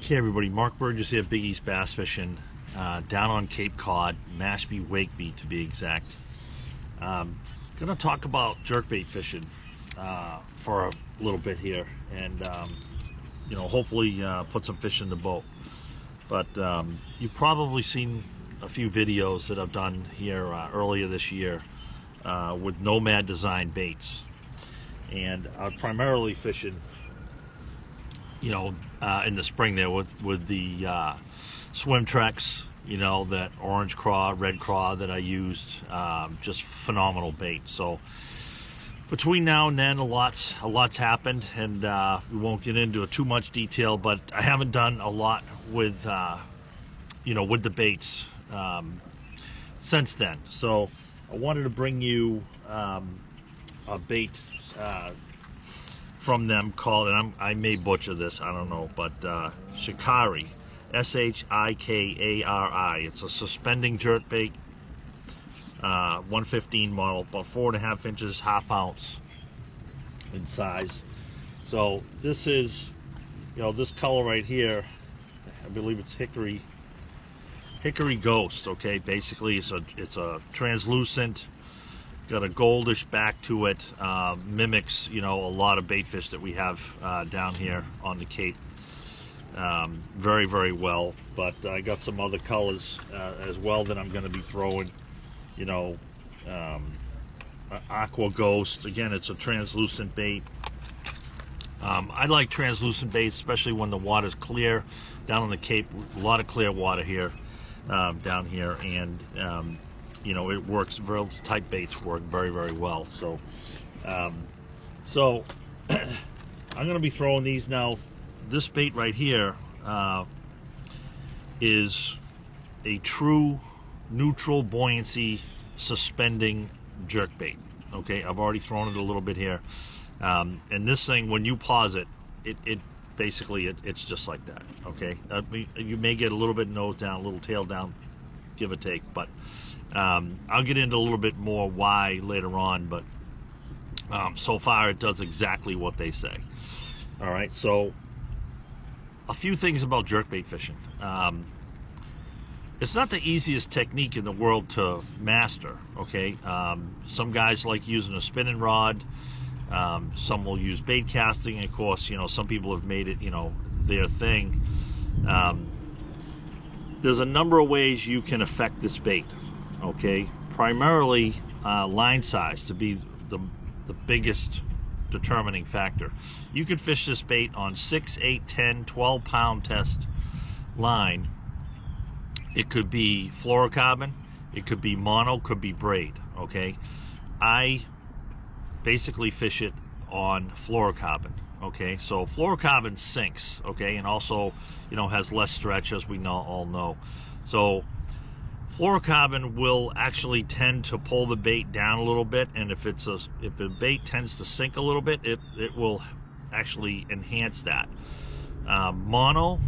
Okay, everybody, Mark Burgess here, Big East Bass Fishing, down on Cape Cod, Mashpee, Wakeby to be exact. Gonna talk about jerkbait fishing for a little bit here, and you know, hopefully put some fish in the boat. But you've probably seen a few videos that I've done here earlier this year with Nomad Design baits, and I'm primarily fishing, you know, in the spring there with the swim treks, you know, that orange craw, red craw that I used, just phenomenal bait. So between now and then, a lot's happened, and we won't get into too much detail, but I haven't done a lot with, you know, with the baits since then. So I wanted to bring you a bait from them called, and I may butcher this, I don't know, but SHIKARI, S-H-I-K-A-R-I. It's a suspending jerkbait, 115 model, about 4.5 inches, ½ ounce in size. So this is, you know, this color right here, I believe it's Hickory Ghost. Okay, basically it's a translucent, got a goldish back to it, mimics, you know, a lot of bait fish that we have down here on the Cape very, very well. But I got some other colors as well that I'm going to be throwing, you know, Aqua Ghost. Again, it's a translucent bait. I like translucent baits, especially when the water's clear. Down on the Cape, a lot of clear water here, down here, and you know, it works. Those type baits work very, very well. So, I'm going to be throwing these now. This bait right here is a true neutral buoyancy suspending jerkbait. Okay, I've already thrown it a little bit here, and this thing, when you pause it, it basically it's just like that. Okay, you may get a little bit nose down, a little tail down, give or take, but I'll get into a little bit more why later on, but so far it does exactly what they say. All right, so a few things about jerkbait fishing. It's not the easiest technique in the world to master. Okay, some guys like using a spinning rod, some will use bait casting, and of course, you know, some people have made it, you know, their thing. There's a number of ways you can affect this bait. Okay, primarily line size to be the biggest determining factor. You could fish this bait on 6, 8, 10, 12 pound test line. It could be fluorocarbon, it could be mono, could be braid. Okay, I basically fish it on fluorocarbon. Okay, so fluorocarbon sinks, okay, and also, you know, has less stretch, as we all know. So fluorocarbon will actually tend to pull the bait down a little bit, and if the bait tends to sink a little bit, it will actually enhance that. Mono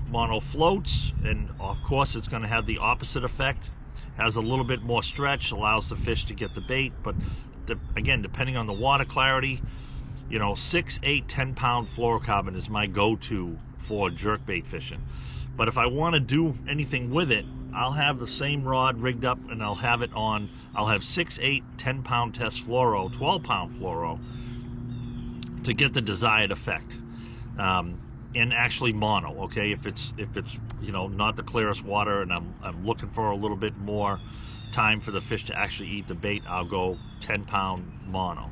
floats, and of course it's going to have the opposite effect. Has a little bit more stretch, allows the fish to get the bait, but again, depending on the water clarity, you know, 6, 8, 10 pound fluorocarbon is my go-to for jerkbait fishing. But if I want to do anything with it, I'll have the same rod rigged up, and I'll have 6, 8, 10 pound test fluoro, 12 pound fluoro, to get the desired effect. And actually mono, okay, if it's you know, not the clearest water, and I'm looking for a little bit more time for the fish to actually eat the bait, I'll go 10 pound mono.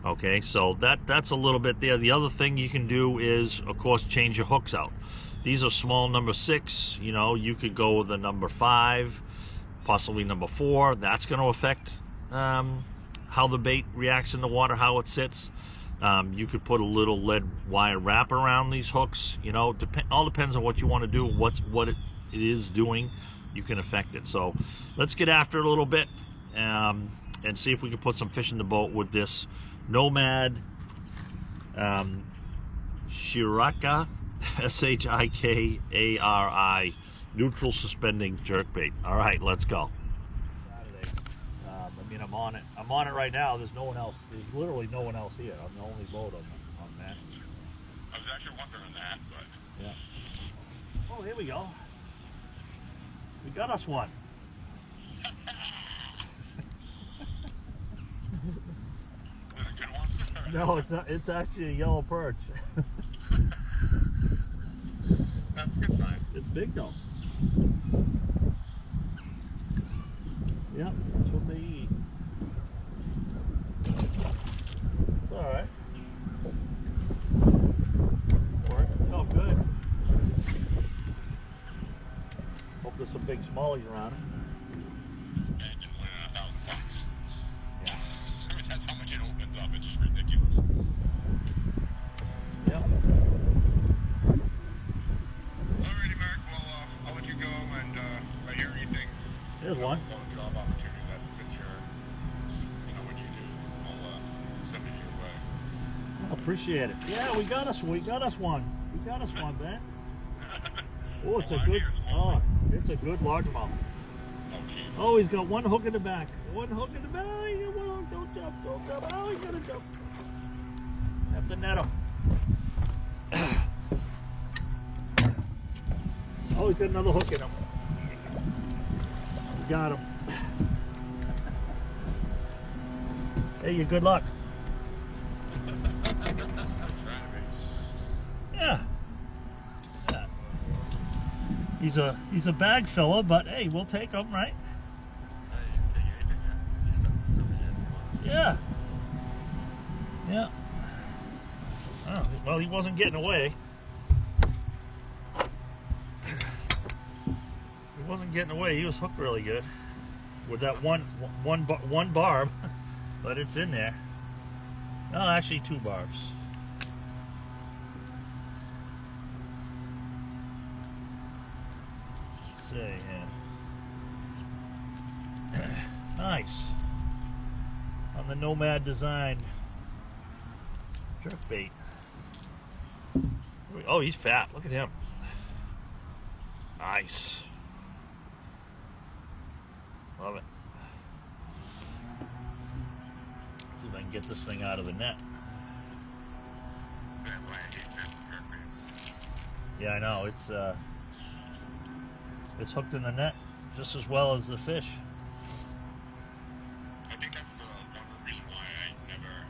Okay, so that's a little bit there. The other thing you can do is, of course, change your hooks out. These are small number 6, you know, you could go with a number 5, possibly number 4. That's going to affect how the bait reacts in the water, how it sits. You could put a little lead wire wrap around these hooks. You know, all depends on what you want to do, what it is doing. You can affect it. So let's get after it a little bit, and see if we can put some fish in the boat with this Nomad SHIKARI, S-H-I-K-A-R-I, neutral suspending jerkbait. All right, let's go. Saturday. I mean, I'm on it right now. There's no one else. There's literally no one else here. I'm the only boat on that. I was actually wondering that, but yeah. Oh, here we go. We got us one. Was it a good one? No, it's not. It's actually a yellow perch. That's a good sign. It's big though. Yep, that's what they eat. It's alright. Oh, good. Hope there's some big smallies around it. And just win $1,000. Yeah. I mean, that's how much it opens up. It's just ridiculous. Yep. Alrighty, Mark. Well, I'll let you go, and if I hear anything, There's one. job opportunity that fits your, what you do, I'll send it your way. Appreciate it. Yeah, we got us one. We got us one, man. Oh, it's Well, a good. Oh, it's a good largemouth. Oh, geez. Oh, he's got one hook in the back. One hook in the back. Oh, he got one hook. Don't jump. Don't jump. Oh, he's gonna jump. Have to net him. Oh, he's got another hook in him. We got him. Hey, you good luck. Yeah. Yeah. He's a bag filler, but hey, we'll take him, right? I didn't say anything yet. Yeah. Yeah. Oh, well, he wasn't getting away. He wasn't getting away. He was hooked really good with that one barb, but it's in there. No, actually 2 barbs. Let's see here. Nice. On the Nomad Design jerkbait. Oh, he's fat. Look at him. Nice. Love it. See if I can get this thing out of the net. That's why I hate jerkbaits. Yeah, I know. It's hooked in the net just as well as the fish. I think that's the number reason why I never,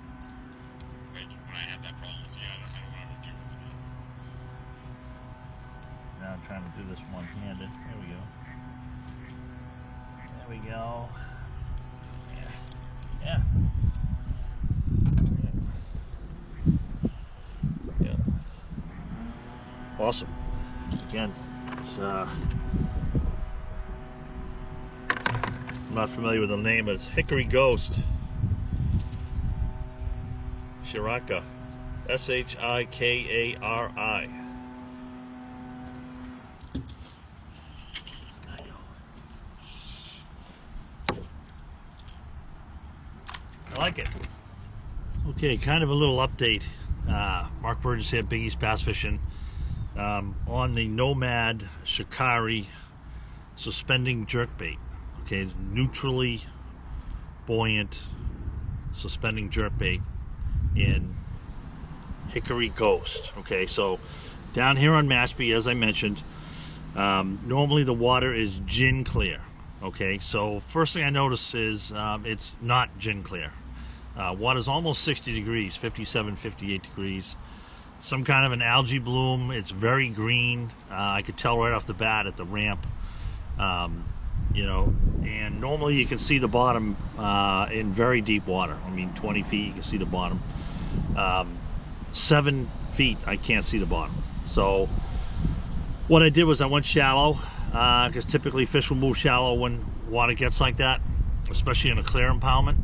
when I had that problem with I don't want to deal with it. Now I'm trying to do this one-handed. There we go. There we go. Yeah. Yeah. Awesome. Again, it's I'm not familiar with the name, but it's Hickory Ghost. Shiraka. SHIKARI. This guy go. I like it. Okay, kind of a little update. Mark Burgess here, Big East Bass Fishing. On the Nomad SHIKARI suspending jerkbait. Okay, neutrally buoyant suspending jerkbait in Hickory Ghost. Okay, so down here on Mashpee, as I mentioned, normally the water is gin clear. Okay, so first thing I notice is it's not gin clear. Water's almost 60 degrees, 57, 58 degrees. Some kind of an algae bloom. It's very green. I could tell right off the bat at the ramp. You know, and normally you can see the bottom in very deep water. I mean, 20 feet you can see the bottom. 7 feet I can't see the bottom. So what I did was I went shallow, because typically fish will move shallow when water gets like that, especially in a clear impoundment,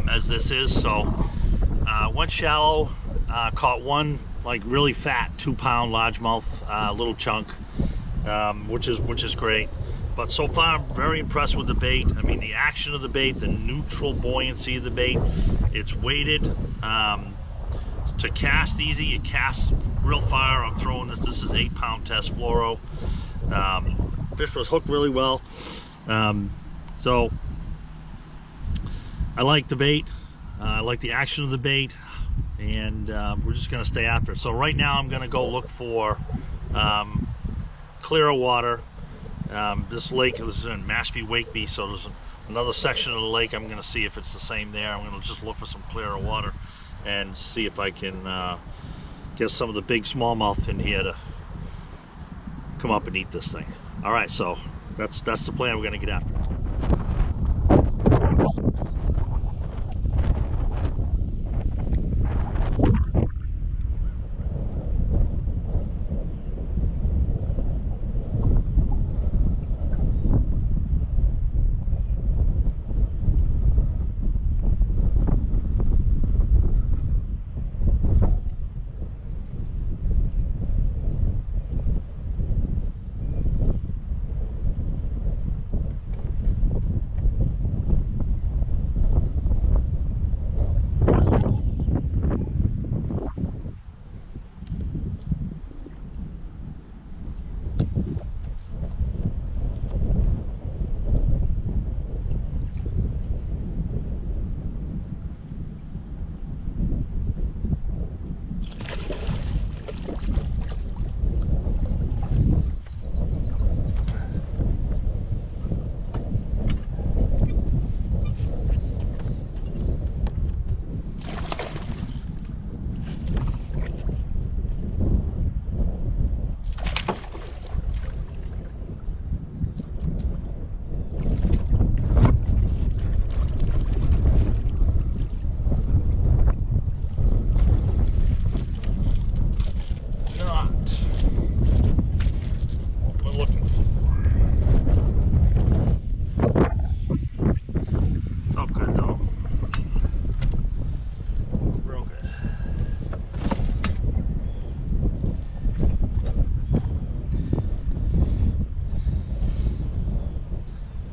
as this is. So went shallow, caught one like really fat 2-pound largemouth little chunk, which is great. But so far, I'm very impressed with the bait. I mean, the action of the bait, the neutral buoyancy of the bait. It's weighted to cast easy. It casts real far. I'm throwing this. This is 8-pound test fluoro. Fish was hooked really well. So I like the bait. I like the action of the bait, and we're just going to stay after it. So right now, I'm going to go look for clearer water. This lake is in Mashpee Wakeby, so there's another section of the lake. I'm going to see if it's the same there. I'm going to just look for some clearer water and see if I can get some of the big smallmouth in here to come up and eat this thing. All right, so that's the plan. We're going to get after it.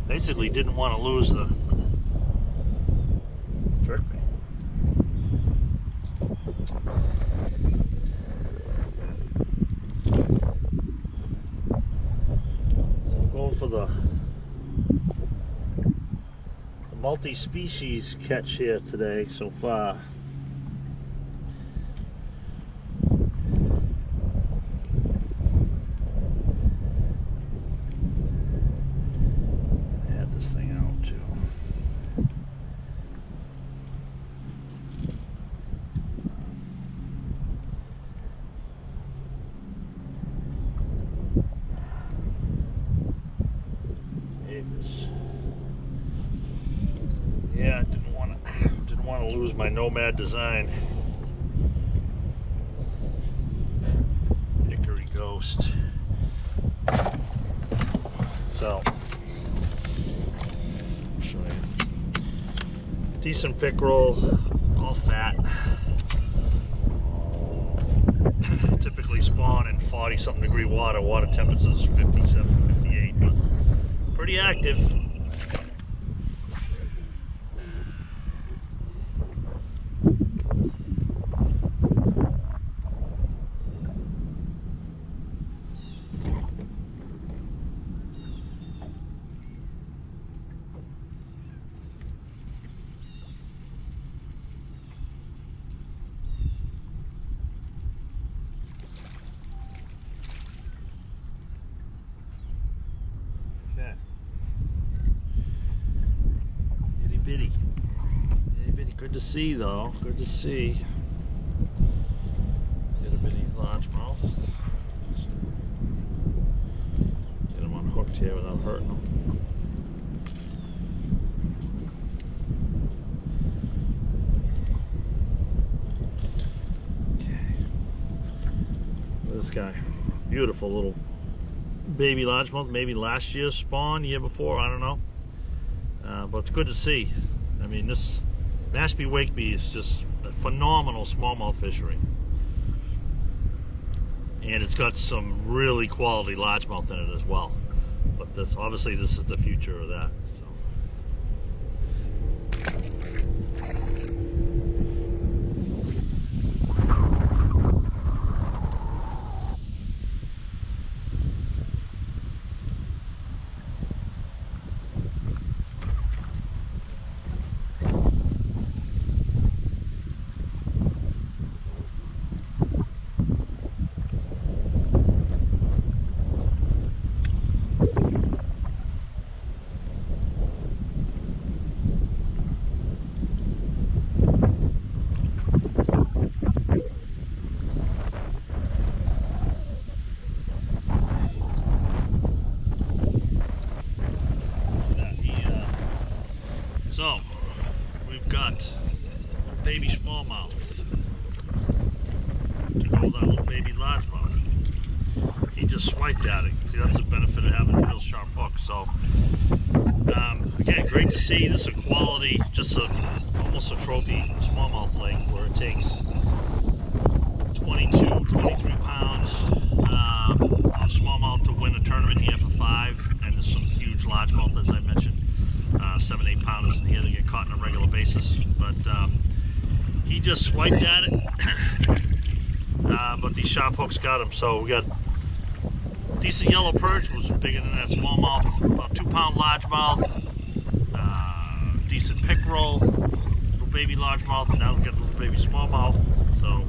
Basically didn't want to lose the jerkbait. So I'm going for the multi-species catch here today so far. Yeah, didn't want to lose my Nomad Design Hickory Ghost. So, I'll show you. Decent pickerel, all fat. Typically spawn in 40-something degree water. Water temperatures 57, 58, but pretty active. Itty bitty, good to see though, good to see. Itty bitty largemouth. Get him unhooked here without hurting him. Okay. This guy, beautiful little baby largemouth, maybe last year's spawn, year before, I don't know. But it's good to see. I mean, this Mashpee Wakeby is just a phenomenal smallmouth fishery. And it's got some really quality largemouth in it as well. But this, obviously this is the future of that. got baby smallmouth to go with our little baby largemouth. He just swiped at it. See, that's the benefit of having a real sharp hook. So, again, great to see. This is a quality, just almost a trophy smallmouth lake where it takes 22, 23 pounds of smallmouth to win a tournament here for 5. And there's some huge largemouth, as I mentioned, 7, 8 pounders in here that get caught on a regular basis. But he just swiped at it, but these sharp hooks got him. So we got decent yellow perch, was bigger than that smallmouth, about 2 pound largemouth, decent pickerel, little baby largemouth, and now we've got a little baby smallmouth. So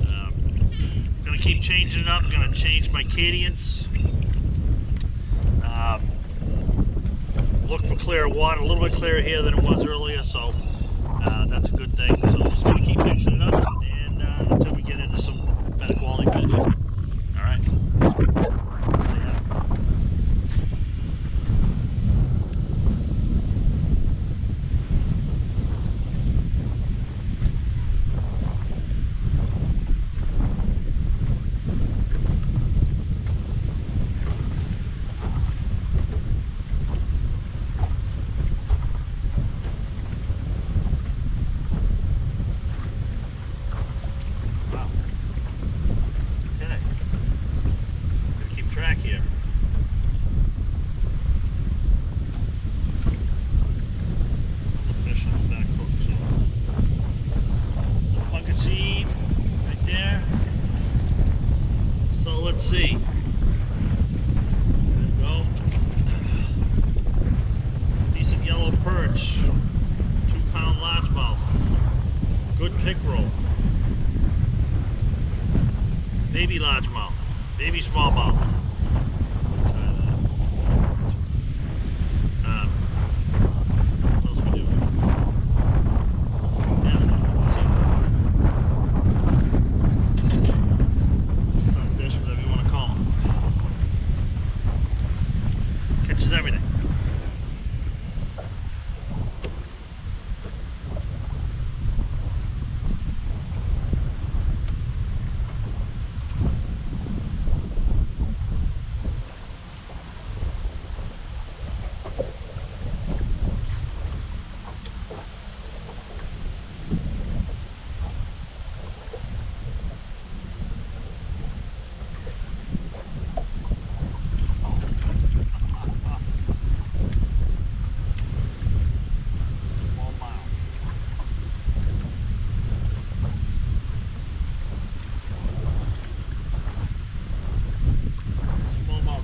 I'm gonna keep changing it up. I'm gonna change my cadence. Look for clear water, a little bit clearer here than it was earlier, so that's a good thing. So I'm just gonna keep mixing it up and until we get into some better quality fish. All right. Here. Fish on the back hook, so pumpkin seed right there. So let's see. There we go. Decent yellow perch, 2 pound largemouth, good pickerel, baby largemouth, baby smallmouth. Everything.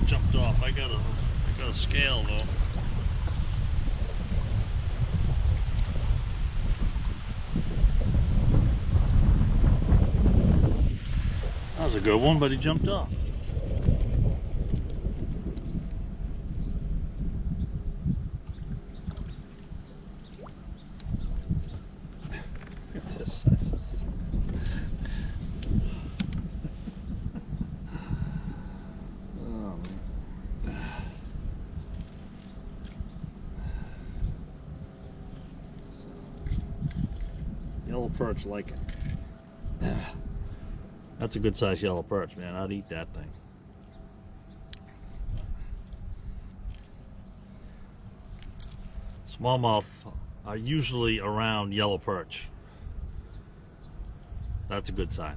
Jumped off. I got a scale though. That was a good one, but he jumped off. Look at this size. Yellow perch like it. That's a good size yellow perch, man. I'd eat that thing. Smallmouth are usually around yellow perch. That's a good sign.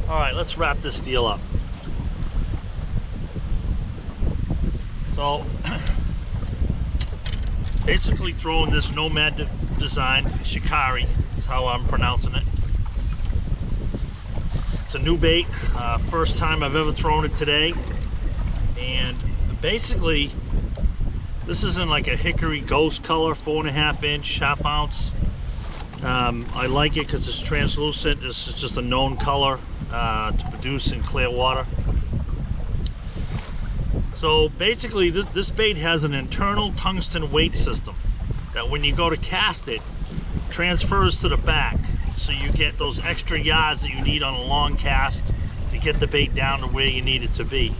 All right, let's wrap this deal up. So, basically throwing this Nomad Design, SHIKARI is how I'm pronouncing it. It's a new bait, first time I've ever thrown it today, and basically this is in like a hickory ghost color, 4.5 inch, half ounce. I like it because it's translucent. This is just a known color to produce in clear water. So basically this bait has an internal tungsten weight system that when you go to cast it, transfers to the back, so you get those extra yards that you need on a long cast to get the bait down to where you need it to be.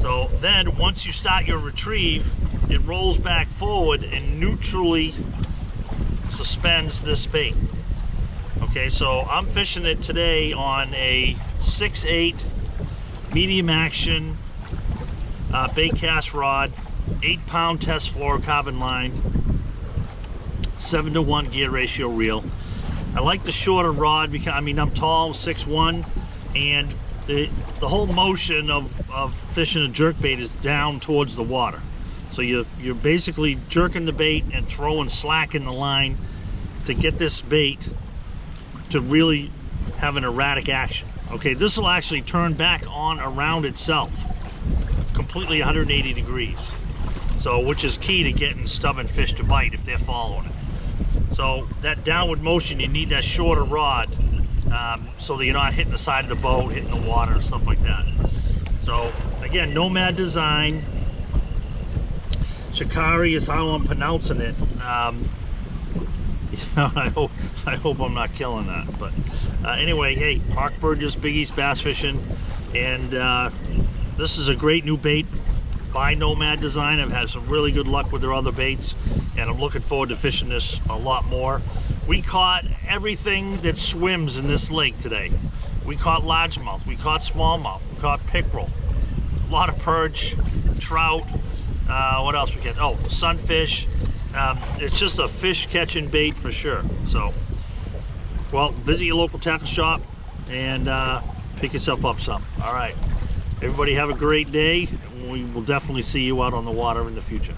So then once you start your retrieve, it rolls back forward and neutrally suspends this bait. Okay, so I'm fishing it today on a 6/8 medium action bait cast rod, 8-pound test fluorocarbon line, 7-to-1 gear ratio reel. I like the shorter rod because, I mean, I'm tall, 6'1", and the whole motion of fishing a jerkbait is down towards the water. So you're basically jerking the bait and throwing slack in the line to get this bait to really have an erratic action. Okay, this will actually turn back on around itself, completely 180 degrees. So, which is key to getting stubborn fish to bite if they're following it. So that downward motion, you need that shorter rod so that you're not hitting the side of the boat, hitting the water, and stuff like that. So again, Nomad Design. SHIKARI is how I'm pronouncing it. I hope I'm not killing that. But anyway, hey, Mark Burgess, Big East Bass Fishing, and this is a great new bait by Nomad Design. I've had some really good luck with their other baits, and I'm looking forward to fishing this a lot more. We caught everything that swims in this lake today. We caught largemouth, we caught smallmouth, we caught pickerel, a lot of perch, trout. What else we get? Oh, sunfish. It's just a fish catching bait for sure. So, well, visit your local tackle shop and pick yourself up some. All right, everybody have a great day. We will definitely see you out on the water in the future.